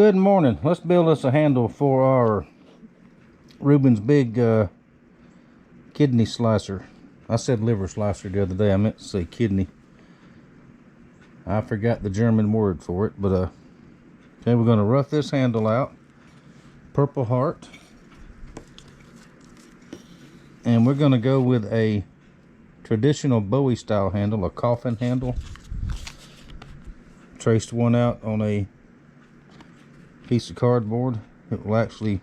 Good morning. Let's build us a handle for our Reuben's big kidney slicer. I said liver slicer the other day. I meant to say kidney. I forgot the German word for it, but okay, we're going to rough this handle out. Purple heart. And we're going to go with a traditional Bowie style handle, a coffin handle. Traced one out on a piece of cardboard. It will actually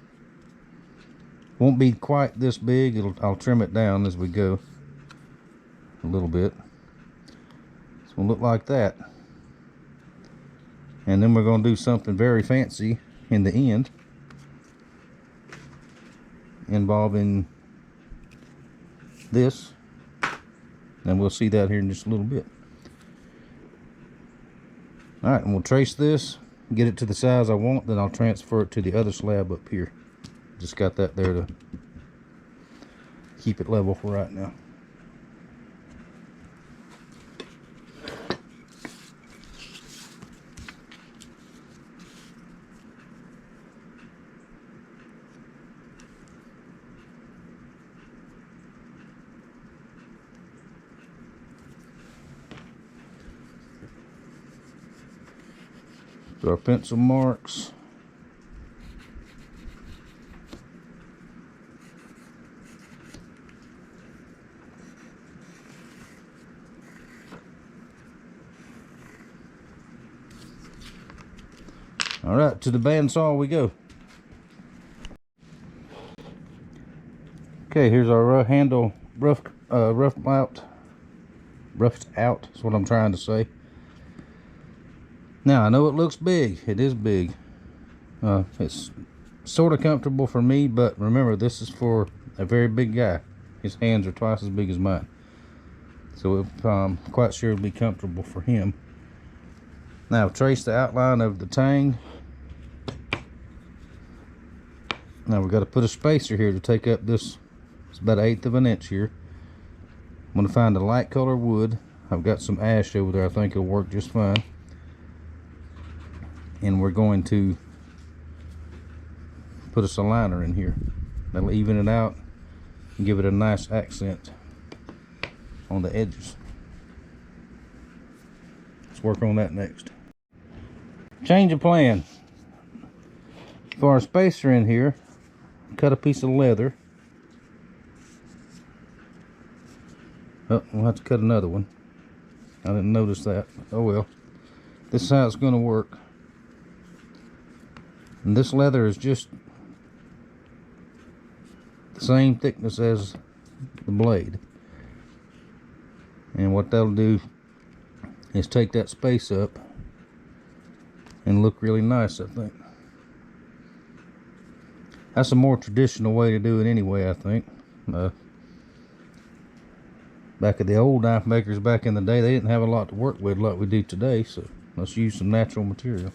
won't be quite this big. I'll trim it down as we go a little bit. It's gonna look like that. And then we're gonna do something very fancy in the end, involving this, and we'll see that here in just a little bit. All right, and we'll trace this, get it to the size I want, then I'll transfer it to the other slab up here. Just got that there to keep it level for right now. So our pencil marks. All right, to the bandsaw we go. Okay, here's our handle roughed out is what I'm trying to say. Now, I know it looks big. It is big. It's sort of comfortable for me, but remember, this is for a very big guy. His hands are twice as big as mine. So I'm quite sure it'll be comfortable for him. Now, trace the outline of the tang. Now, we've got to put a spacer here to take up this. It's about 1/8 of an inch here. I'm going to find a light color wood. I've got some ash over there. I think it'll work just fine. And we're going to put us a liner in here. That'll even it out and give it a nice accent on the edges. Let's work on that next. Change of plan. For our spacer in here, cut a piece of leather. Oh, we'll have to cut another one. I didn't notice that. Oh well. This is how it's going to work. And this leather is just the same thickness as the blade. And what that'll do is take that space up and look really nice, I think. That's a more traditional way to do it anyway, I think. Back at the old knife makers back in the day, they didn't have a lot to work with like we do today, so let's use some natural material.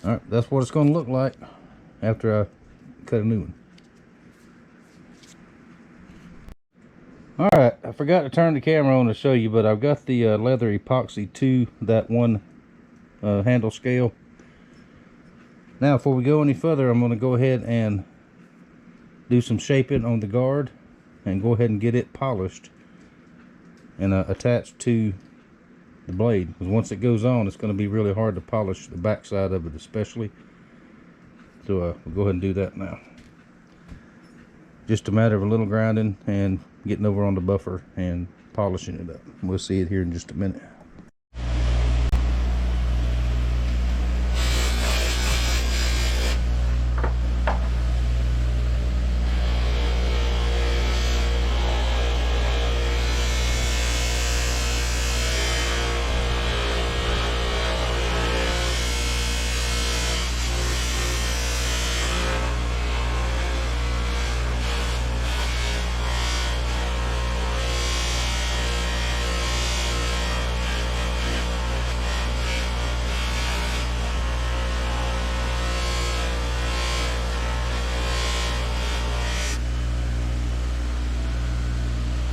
Alright, that's what it's going to look like after I cut a new one. Alright, I forgot to turn the camera on to show you, but I've got the leather epoxy to that one handle scale. Now, before we go any further, I'm going to go ahead and do some shaping on the guard and go ahead and get it polished and attached to the blade, because once it goes on, it's going to be really hard to polish the back side of it especially. So we'll go ahead and do that now. Just a matter of a little grinding and getting over on the buffer and polishing it up. We'll see it here in just a minute.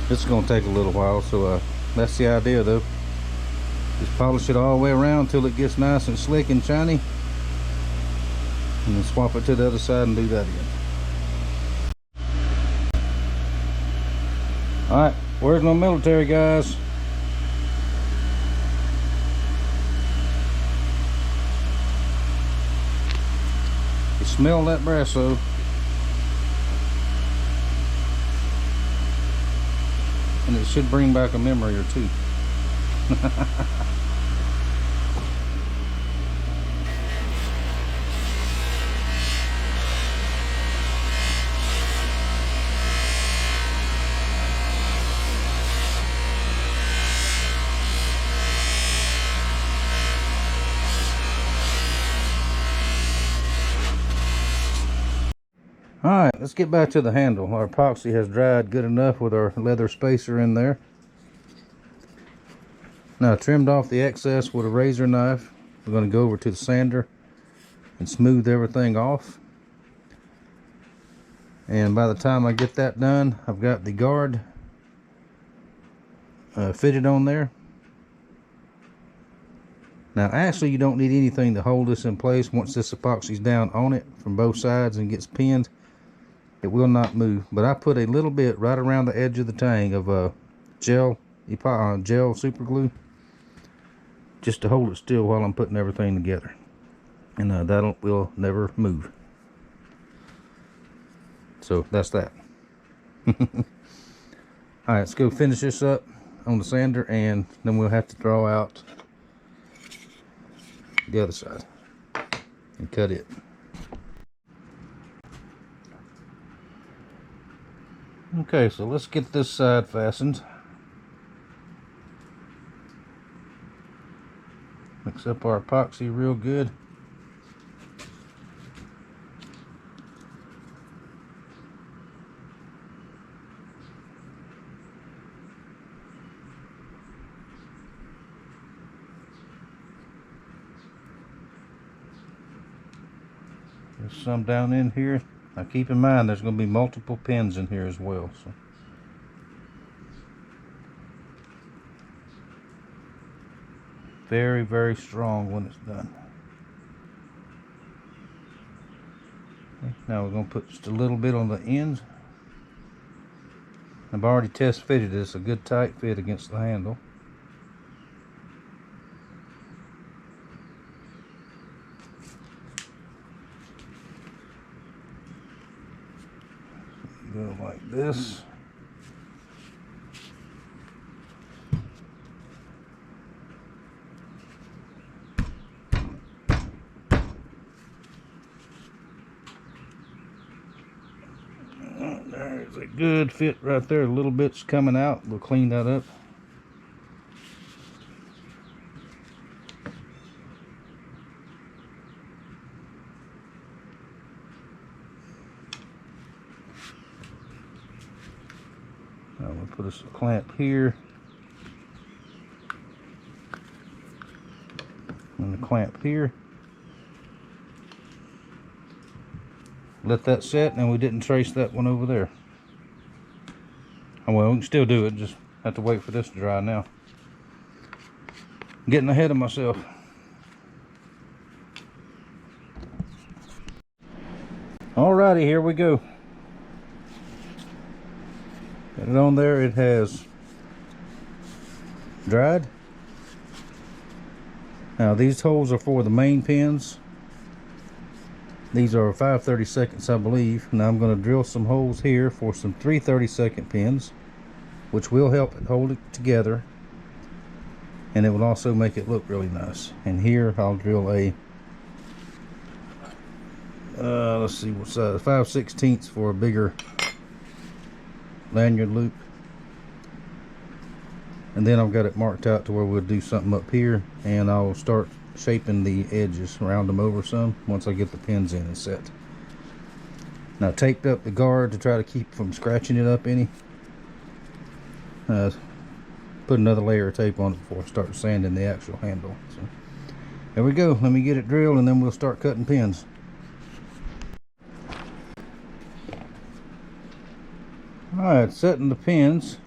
This is going to take a little while, so that's the idea though. Just polish it all the way around until it gets nice and slick and shiny. And then swap it to the other side and do that again. Alright, where's my military guys? You smell that brasso. And it should bring back a memory or two. Alright, let's get back to the handle. Our epoxy has dried good enough with our leather spacer in there. Now I trimmed off the excess with a razor knife. We're going to go over to the sander and smooth everything off. And by the time I get that done, I've got the guard fitted on there. Now actually you don't need anything to hold this in place. Once this epoxy's down on it from both sides and gets pinned, it will not move. But I put a little bit right around the edge of the tang of gel super glue, just to hold it still while I'm putting everything together, and that will never move. So that's that. Alright, let's go finish this up on the sander, and then we'll have to draw out the other side and cut it. Okay, so let's get this side fastened. Mix up our epoxy real good. There's some down in here. Now keep in mind there's going to be multiple pins in here as well. So very, very strong when it's done. Okay, now we're going to put just a little bit on the ends. I've already test fitted this, a good tight fit against the handle. Go like this. There's a good fit right there. A little bit's coming out. We'll clean that up. Now we'll put us a clamp here and a clamp here. Let that set, and we didn't trace that one over there. Oh well, we can still do it, just have to wait for this to dry now. I'm getting ahead of myself. Alrighty, here we go. Got it on there. It has dried. Now these holes are for the main pins. These are 5/32, I believe. Now I'm going to drill some holes here for some 3/32 pins, which will help it hold it together, and it will also make it look really nice. And here I'll drill a let's see what size, 5/16 for a bigger lanyard loop. And then I've got it marked out to where we'll do something up here, and I'll start shaping the edges, round them over some once I get the pins in and set. Now taped up the guard to try to keep from scratching it up any. Put another layer of tape on it before I start sanding the actual handle. So there we go. Let me get it drilled and then we'll start cutting pins. Alright, setting the pins.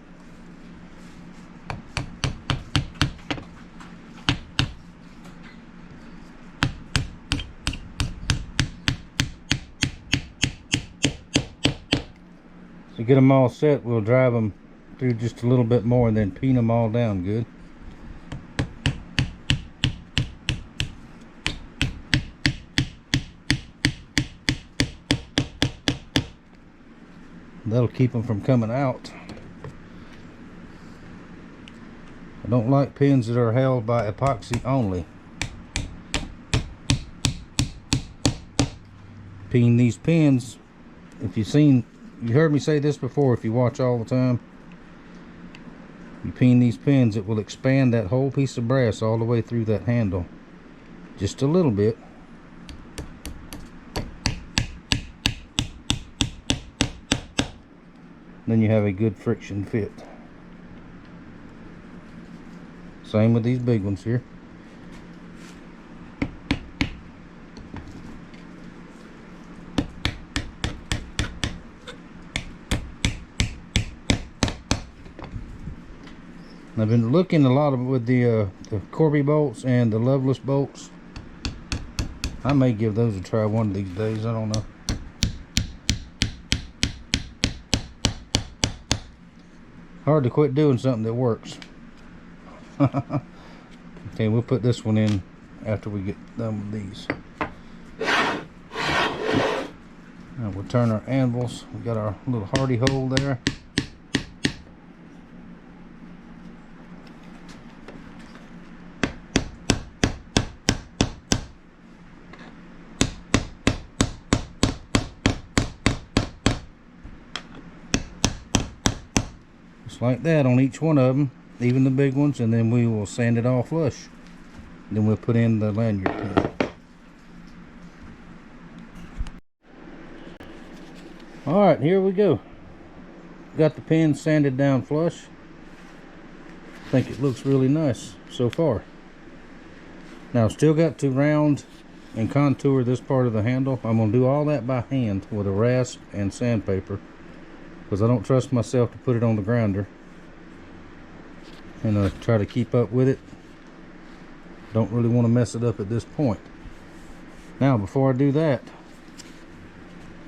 To get them all set, we'll drive them through just a little bit more and then peen them all down good. That'll keep them from coming out. I don't like pins that are held by epoxy only. Peen these pins, if you heard me say this before, if you watch all the time, you peen these pins, it will expand that whole piece of brass all the way through that handle. Just a little bit. Then you have a good friction fit. Same with these big ones here. I've been looking a lot with the Corby bolts and the Loveless bolts. I may give those a try one of these days. I don't know. Hard to quit doing something that works. Okay, we'll put this one in after we get done with these. Now we'll turn our anvils. We got our little hardy hole there. Just like that on each one of them, even the big ones, and then we will sand it all flush. Then we'll put in the lanyard pin. Alright, here we go. Got the pin sanded down flush. I think it looks really nice so far. Now, still got to round and contour this part of the handle. I'm going to do all that by hand with a rasp and sandpaper, because I don't trust myself to put it on the grinder and try to keep up with it. Don't really want to mess it up at this point. Now, before I do that,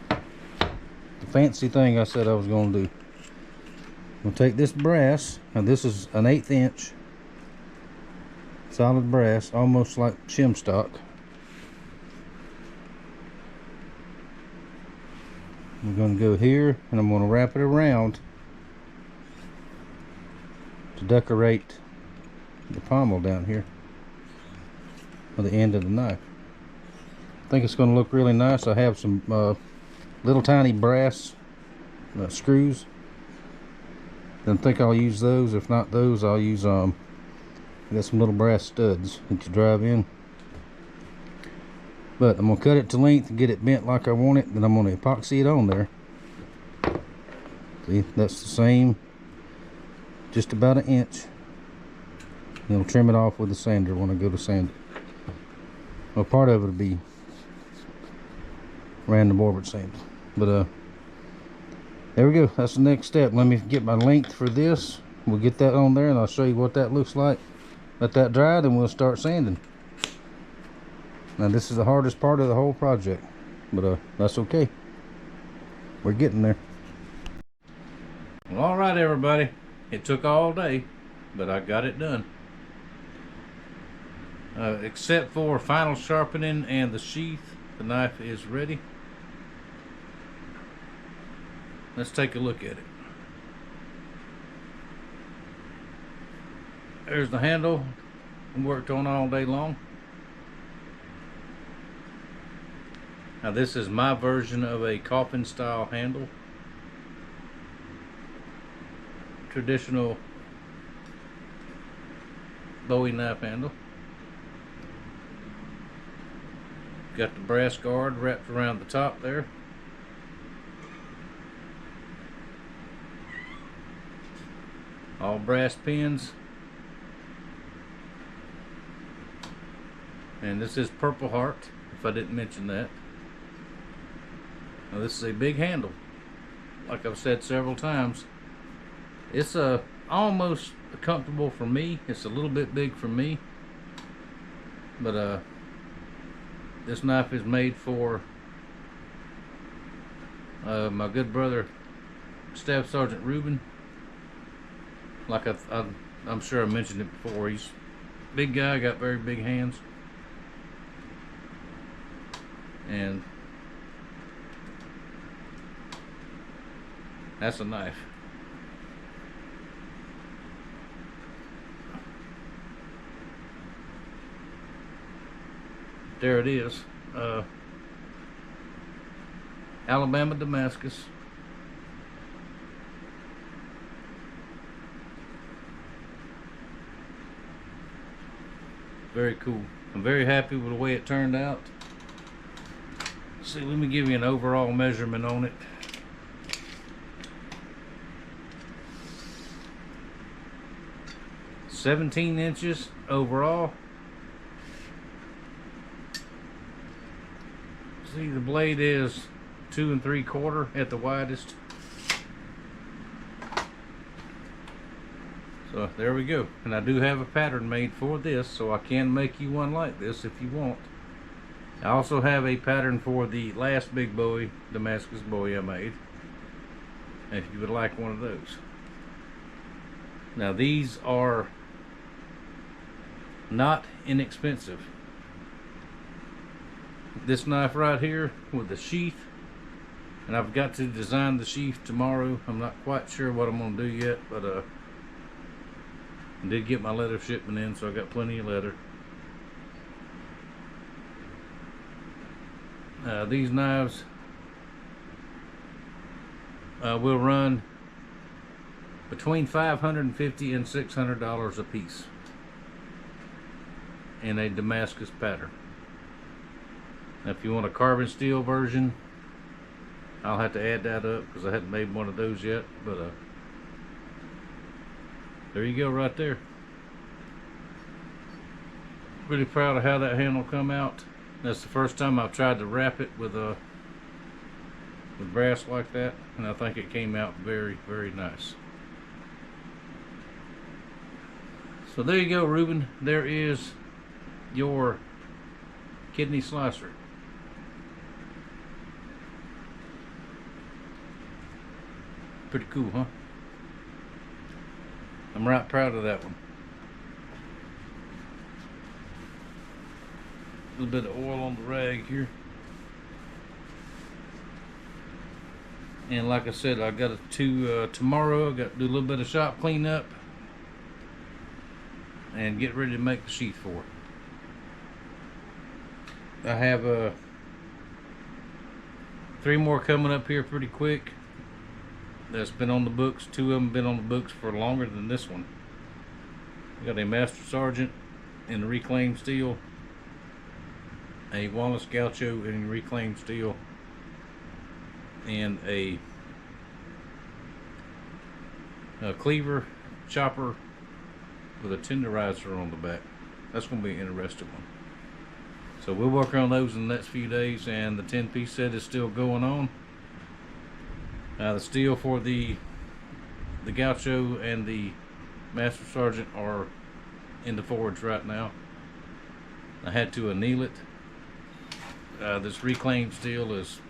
the fancy thing I said I was going to do. I'm going to take this brass. Now, this is an 1/8 inch solid brass, almost like shim stock. I'm going to go here and I'm going to wrap it around to decorate the pommel down here on the end of the knife. I think it's going to look really nice. I have some little tiny brass screws. Then think I'll use those. If not those, I'll use I got some little brass studs that you drive in. But I'm going to cut it to length and get it bent like I want it. Then I'm going to epoxy it on there. See, that's the same, just about 1 inch. And I'll trim it off with the sander when I go to sand it. Well, part of it will be random orbit sand. But there we go. That's the next step. Let me get my length for this. We'll get that on there and I'll show you what that looks like. Let that dry, then we'll start sanding. Now, this is the hardest part of the whole project, but that's okay. We're getting there. Well, all right, everybody. It took all day, but I got it done. Except for final sharpening and the sheath, the knife is ready. Let's take a look at it. There's the handle. Worked on all day long. Now, this is my version of a coffin style handle. Traditional Bowie knife handle. Got the brass guard wrapped around the top there. All brass pins. And this is Purple Heart, if I didn't mention that. Now, this is a big handle. Like I've said several times, it's almost comfortable for me. It's a little bit big for me, but this knife is made for my good brother Staff Sergeant Reuben. Like I'm sure I mentioned it before. He's a big guy, got very big hands. And that's a knife. There it is. Alabama Damascus. Very cool. I'm very happy with the way it turned out. See, let me give you an overall measurement on it. "17 inches overall." See, the blade is 2 3/4 at the widest. So there we go. And I do have a pattern made for this, so I can make you one like this if you want. I also have a pattern for the last big Bowie, Damascus Bowie I made, if you would like one of those. Now these are not inexpensive. This knife right here with the sheath, and I've got to design the sheath tomorrow. I'm not quite sure what I'm going to do yet, but I did get my leather shipment in, so I got plenty of leather. These knives will run between $550 and $600 a piece in a Damascus pattern. Now, if you want a carbon steel version, I'll have to add that up because I hadn't made one of those yet, but there you go right there. Really proud of how that handle come out. That's the first time I've tried to wrap it with brass like that, and I think it came out very, very nice. So there you go, Reuben. There is your kidney slicer. Pretty cool, huh? I'm right proud of that one. A little bit of oil on the rag here. And like I said, I got to tomorrow. I got to do a little bit of shop cleanup and get ready to make the sheath for it. I have 3 more coming up here pretty quick. That's been on the books. 2 of them been on the books for longer than this one. I got a Master Sergeant in reclaimed steel, a Wallace Gaucho in reclaimed steel, and a cleaver chopper with a tenderizer on the back. That's going to be an interesting one. So we'll work on those in the next few days, and the 10-piece set is still going on. The steel for the Gaucho and the Master Sergeant are in the forge right now. I had to anneal it. This reclaimed steel is,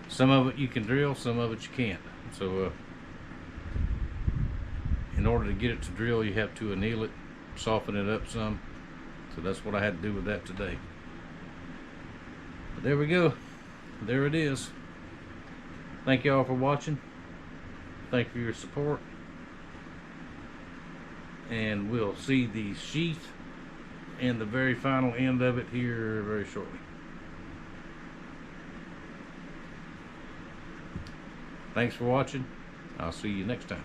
some of it you can drill, some of it you can't. So in order to get it to drill, you have to anneal it, soften it up some. So that's what I had to do with that today. But there we go. There it is. Thank you all for watching. Thank you for your support. And we'll see the sheath and the very final end of it here very shortly. Thanks for watching. I'll see you next time.